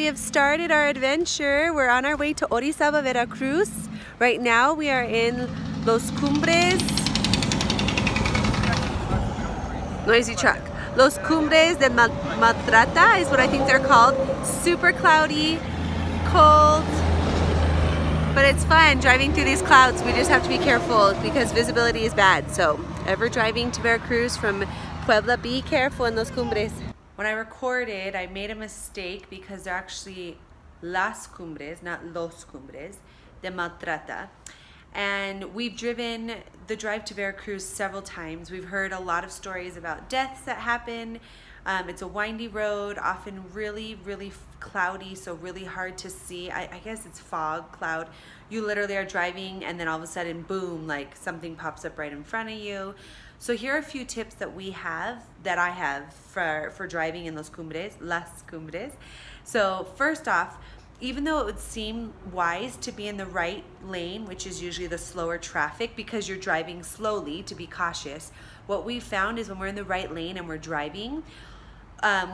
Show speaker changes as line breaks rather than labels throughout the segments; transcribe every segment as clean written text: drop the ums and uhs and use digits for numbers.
we have started our adventure. We're on our way to Orizaba, Veracruz. Right now we are in Los Cumbres. Noisy truck. Los Cumbres de Maltrata is what I think they're called. Super cloudy, cold, but it's fun driving through these clouds. We just have to be careful because visibility is bad. So ever driving to Veracruz from Puebla, be careful in Los Cumbres. When I recorded, I made a mistake because they're actually Las Cumbres, not Los Cumbres, de Maltrata. And we've driven the drive to Veracruz several times. We've heard a lot of stories about deaths that happen. It's a windy road, often really, really cloudy, so really hard to see. I guess it's fog, cloud. You literally are driving and then all of a sudden, boom, like something pops up right in front of you. So here are a few tips that I have for driving in Las Cumbres. So first off, even though it would seem wise to be in the right lane, which is usually the slower traffic because you're driving slowly to be cautious, what we found is when we're in the right lane and we're driving,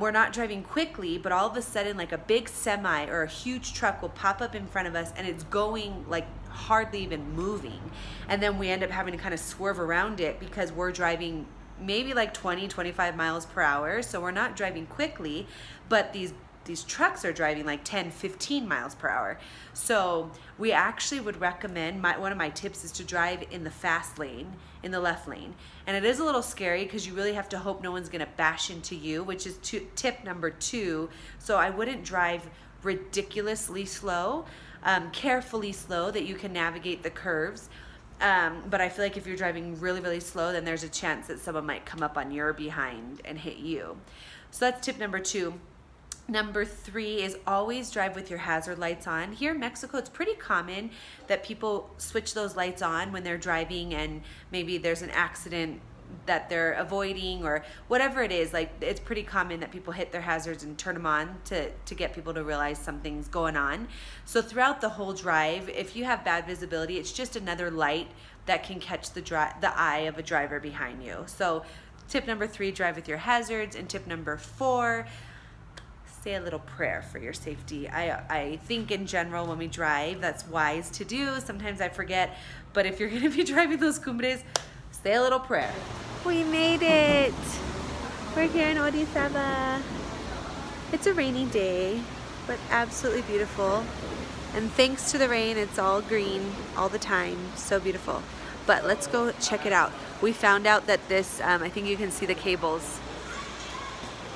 we're not driving quickly, but all of a sudden like a big semi or a huge truck will pop up in front of us and it's going like hardly even moving. And then we end up having to kind of swerve around it because we're driving maybe like 20, 25 miles per hour. So we're not driving quickly, but these trucks are driving like 10, 15 miles per hour. So we actually would recommend, one of my tips is to drive in the fast lane, in the left lane. And it is a little scary because you really have to hope no one's gonna bash into you, which is tip number 2. So I wouldn't drive ridiculously slow, carefully slow that you can navigate the curves. But I feel like if you're driving really, really slow, then there's a chance that someone might come up on your behind and hit you. So that's tip number 2. Number 3 is always drive with your hazard lights on. Here in Mexico, it's pretty common that people switch those lights on when they're driving and maybe there's an accident that they're avoiding or whatever it is. Like, it's pretty common that people hit their hazards and turn them on to get people to realize something's going on. So throughout the whole drive, if you have bad visibility, it's just another light that can catch the eye of a driver behind you. So tip number 3, drive with your hazards. And tip number 4, say a little prayer for your safety. I think in general when we drive, that's wise to do. Sometimes I forget, but if you're gonna be driving those cumbres, say a little prayer. We made it. We're here in Orizaba. It's a rainy day, but absolutely beautiful. And thanks to the rain, it's all green all the time. So beautiful. But let's go check it out. We found out that this, I think you can see the cables.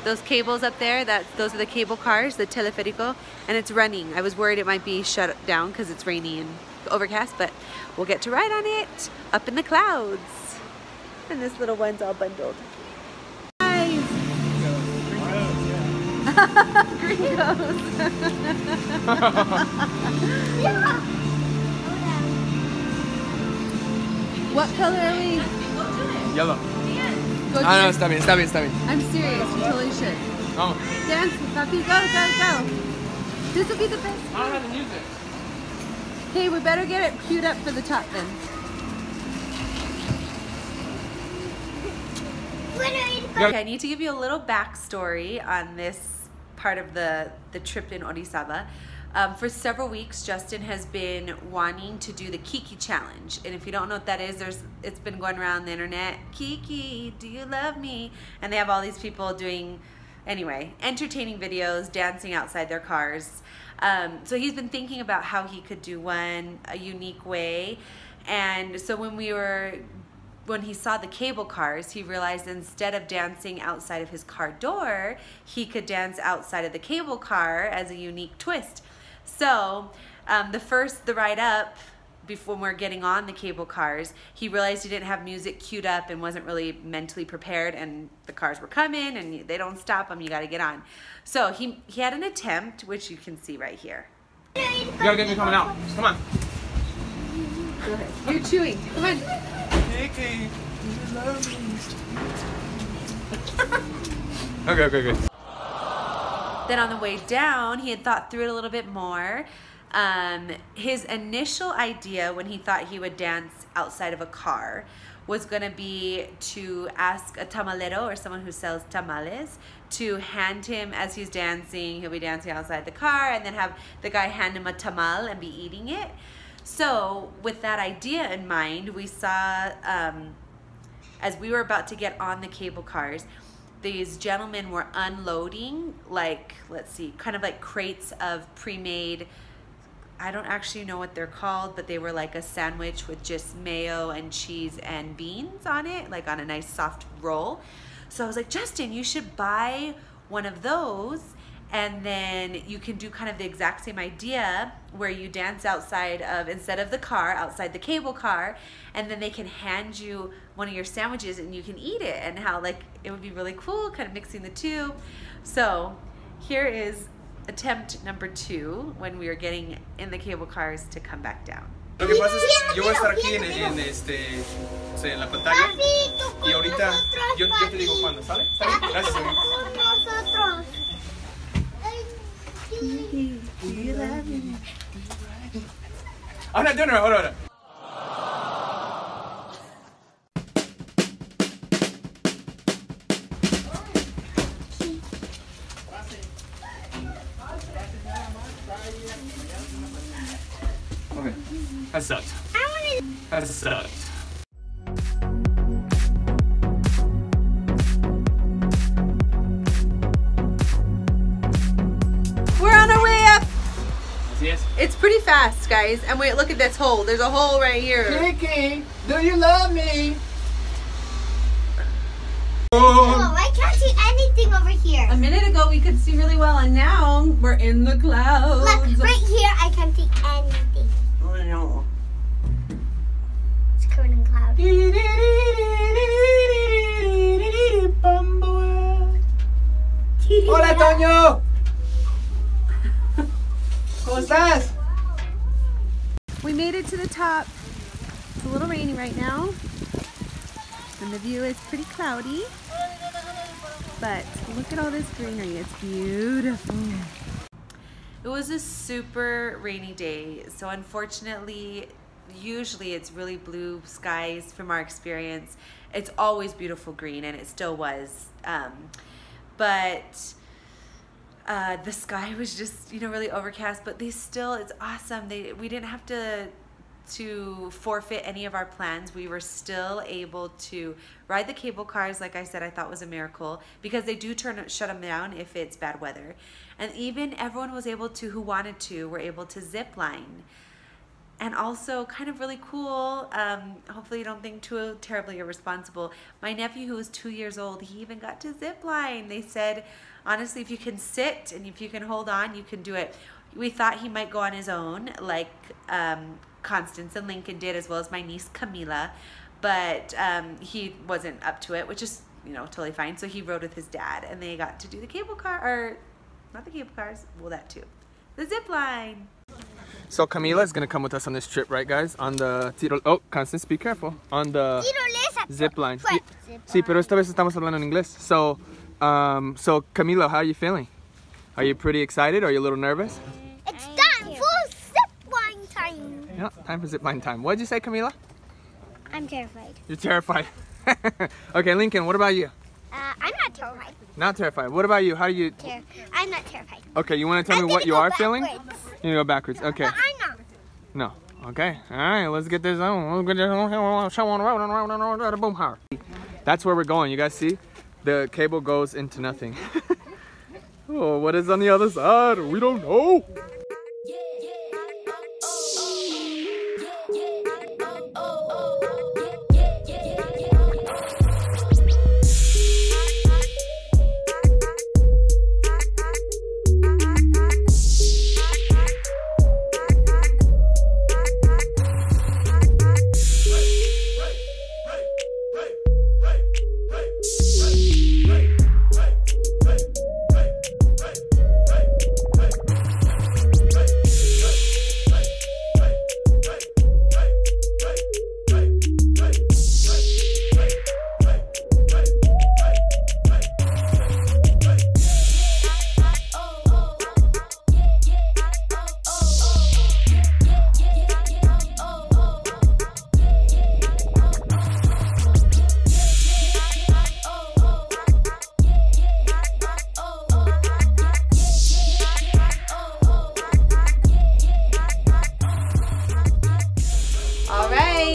Those cables up there, those are the cable cars, the teleférico, and it's running. I was worried it might be shut down because it's rainy and overcast, but we'll get to ride on it up in the clouds. And this little one's all bundled. Guys! Gringos! What color are we?
Yellow. No, está bien.
I'm serious, you totally should.
Vamos.
Dance, puppy, go. This will be the best.
I don't know how to use it.
Okay, we better get it queued up for the top then. Okay, I need to give you a little backstory on this part of the trip in Orizaba. For several weeks, Justin has been wanting to do the Kiki challenge. And if you don't know what that is, it's been going around the internet. Kiki, do you love me? And they have all these people doing, anyway, entertaining videos, dancing outside their cars. So he's been thinking about how he could do one a unique way. And so when he saw the cable cars, he realized instead of dancing outside of his car door, he could dance outside of the cable car as a unique twist. So the ride up, before we're getting on the cable cars, he realized he didn't have music queued up and wasn't really mentally prepared, and the cars were coming and they don't stop them, you gotta get on. So he had an attempt, which you can see right here.
You gotta get me coming out. Come on.
Go ahead. You're chewing. Come on.
Kiki, you love me. Okay.
Then on the way down, he had thought through it a little bit more. His initial idea when he thought he would dance outside of a car was gonna be to ask a tamalero, or someone who sells tamales, to hand him, as he's dancing, he'll be dancing outside the car, and then have the guy hand him a tamal and be eating it. So with that idea in mind, we saw, as we were about to get on the cable cars, these gentlemen were unloading, like, let's see, kind of like crates of pre-made, I don't actually know what they're called, but they were like a sandwich with just mayo and cheese and beans on it, like on a nice soft roll. So I was like, Justin, you should buy one of those, and then you can do kind of the exact same idea where you dance outside of, instead of the car, outside the cable car, and then they can hand you one of your sandwiches and you can eat it, and how like it would be really cool, kind of mixing the two. So here is attempt number 2 when we were getting in the cable cars to come back down.
Lo que pasa es que yo voy a estar aquí en la pantalla y ahorita yo te digo cuándo, ¿sale? ¿Sale? Gracias, amigo. Ahora, ahora. Okay, that sucked. That sucked.
We're on our way up.
Yes.
It's pretty fast, guys. And wait, look at this hole. There's a hole right here.
Kiki, do you love me?
Oh, I can't see anything over here.
A minute ago we could see really well, and now we're in the clouds.
Look, right here I can't see anything.
Oh no.
It's covered in clouds.
Hola, Toño. ¿Cómo estás?
We made it to the top. It's a little rainy right now, and the view is pretty cloudy, but look at all this greenery. It's beautiful. It was a super rainy day, so unfortunately, usually it's really blue skies from our experience. It's always beautiful green, and it still was, but the sky was just, you know, really overcast, but it's awesome. We didn't have to forfeit any of our plans. We were still able to ride the cable cars. Like I said, I thought was a miracle, because they do shut them down if it's bad weather. And even everyone was able to, who wanted to, were able to zip line. And also kind of really cool, hopefully you don't think too terribly irresponsible, my nephew, who was 2 years old, he even got to zip line. They said, honestly, if you can sit and if you can hold on, you can do it. We thought he might go on his own, like Constance and Lincoln did, as well as my niece Camila, but he wasn't up to it, which is, you know, totally fine. So he rode with his dad, and they got to do the cable car, or not the cable cars, well, that too, the zip line.
So Camila is gonna come with us on this trip, right, guys? On the oh, Constance, be careful. On the zip line. Sí, pero esta vez estamos hablando en inglés. So, so Camila, how are you feeling? Are you pretty excited? Are you a little nervous?
It's time for zip line time.
Yeah, time for zip line time. What did you say, Camila?
I'm terrified.
You're terrified. Okay, Lincoln, what about you?
I'm not terrified.
Not terrified. What about you? How do you?
I'm not terrified.
Okay, you want to tell me what you are feeling? You go backwards. Okay.
But I'm not.
No. Okay. All right. Let's get this on. That's where we're going. You guys see? The cable goes into nothing. Oh, what is on the other side? We don't know.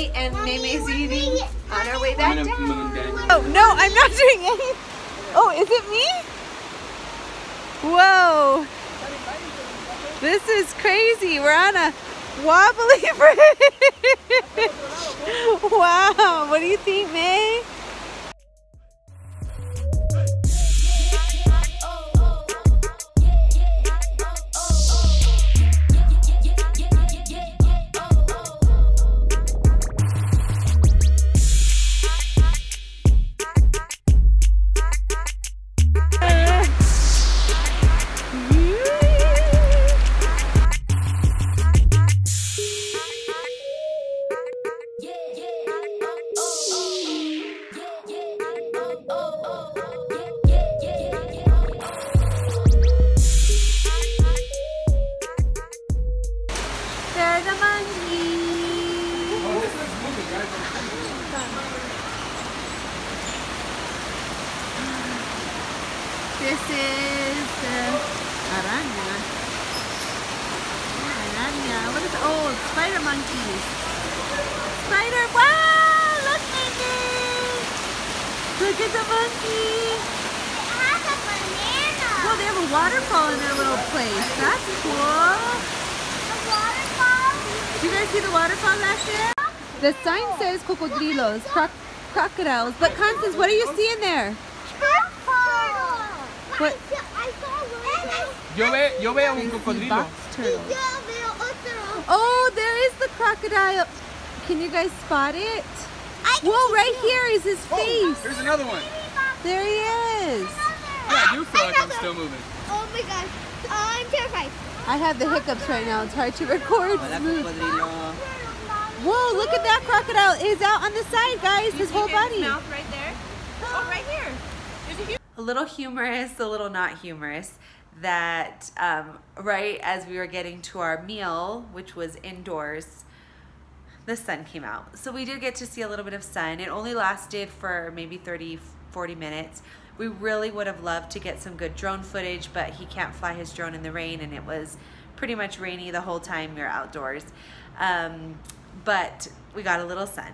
Meme and Meme's eating on our way back.
I'm
down.
gonna
Oh, no, I'm not doing anything. Oh, is it me? Whoa. This is crazy. We're on a wobbly bridge. Wow. What do you think, May? There's a monkey.
Oh, this is moving, guys.
This is araña. Araña. What is spider monkeys. Spider. Wow! Look at this. Look at the monkey.
It has a banana.
Oh, they have a waterfall in their little place. That's cool.
The waterfall.
Do you guys see the waterfall back there? The sign says cocodrilos, crocodiles. But Constance, what are you seeing there? What?
I saw one.
Yo veo un cocodrilo.
Box turtles. Oh, there is the crocodile. Can you guys spot it? Whoa, right here is his face.
Here's another one.
There he is.
Yeah, I do feel like I'm still moving.
Oh my gosh. I'm terrified.
I have the hiccups right now. It's hard to record. Whoa, look at that crocodile. It's out on the side, guys. His whole body.
Mouth right there. Oh, right here.
A little humorous, a little not humorous, that right as we were getting to our meal, which was indoors, the sun came out. So we did get to see a little bit of sun. It only lasted for maybe 30-40 minutes. We really would have loved to get some good drone footage, but he can't fly his drone in the rain, and it was pretty much rainy the whole time we were outdoors. But we got a little sun.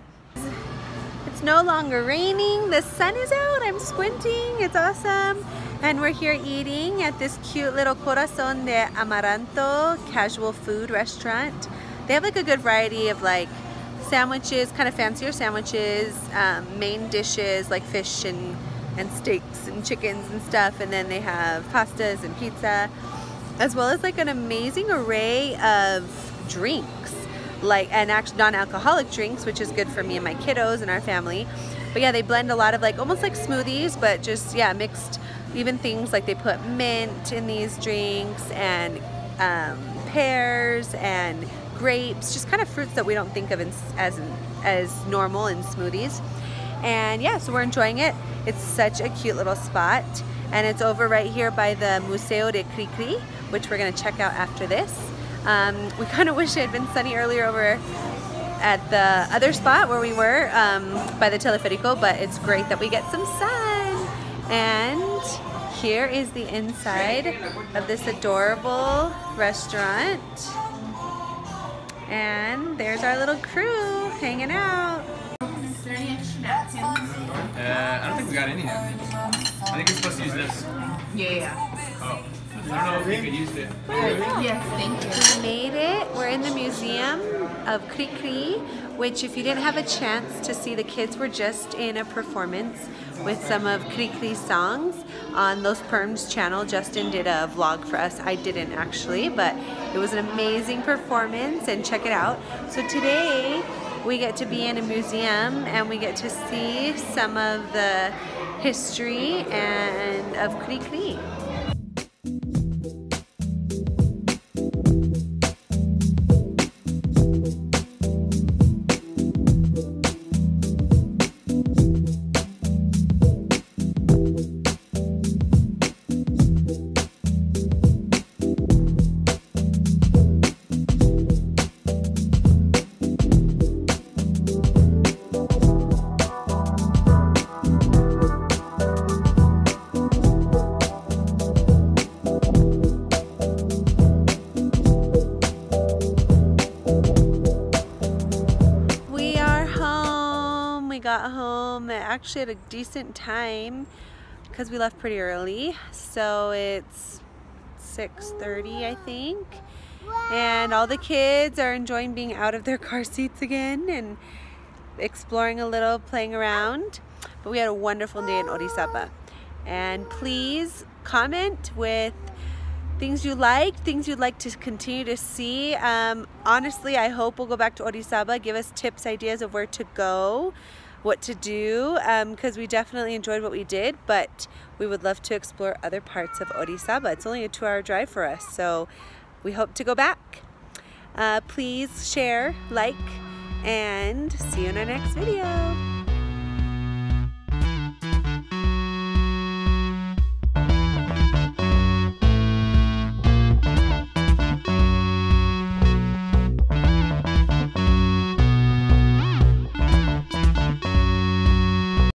It's no longer raining. The sun is out. I'm squinting. It's awesome. And we're here eating at this cute little Corazón de Amaranto casual food restaurant. They have like a good variety of like sandwiches, kind of fancier sandwiches, main dishes like fish and steaks and chickens and stuff. And then they have pastas and pizza, as well as like an amazing array of drinks. Like, and actually non-alcoholic drinks, which is good for me and my kiddos and our family. But yeah, they blend a lot of like almost like smoothies, but just yeah, mixed. Even things like they put mint in these drinks and pears and grapes, just kind of fruits that we don't think of as normal in smoothies. And yeah, so we're enjoying it. It's such a cute little spot, and it's over right here by the Museo de Cricri, which we're gonna check out after this. We kind of wish it had been sunny earlier over at the other spot where we were by the Teleférico, but it's great that we get some sun. And here is the inside of this adorable restaurant. And there's our little crew hanging out.
Is there any extra napkins?
I don't think we got any napkins. I think we're supposed to use this.
Yeah.
Oh. I don't know if we could use it.
Yes, thank you.
We made it. We're in the Museum of Cricri, which if you didn't have a chance to see, the kids were just in a performance with some of Cricri's songs on Los Perms channel. Justin did a vlog for us. I didn't actually, but it was an amazing performance, and check it out. So today we get to be in a museum and we get to see some of the history and of Cricri. we got home actually at a decent time because we left pretty early. So it's 6:30, I think. And all the kids are enjoying being out of their car seats again and exploring a little, playing around. But we had a wonderful day in Orizaba. And please comment with things you like, things you'd like to continue to see. Honestly, I hope we'll go back to Orizaba. Give us tips, ideas of where to go, what to do, because we definitely enjoyed what we did, but we would love to explore other parts of Orizaba. It's only a 2-hour drive for us, so we hope to go back. Please share, like, and see you in our next video.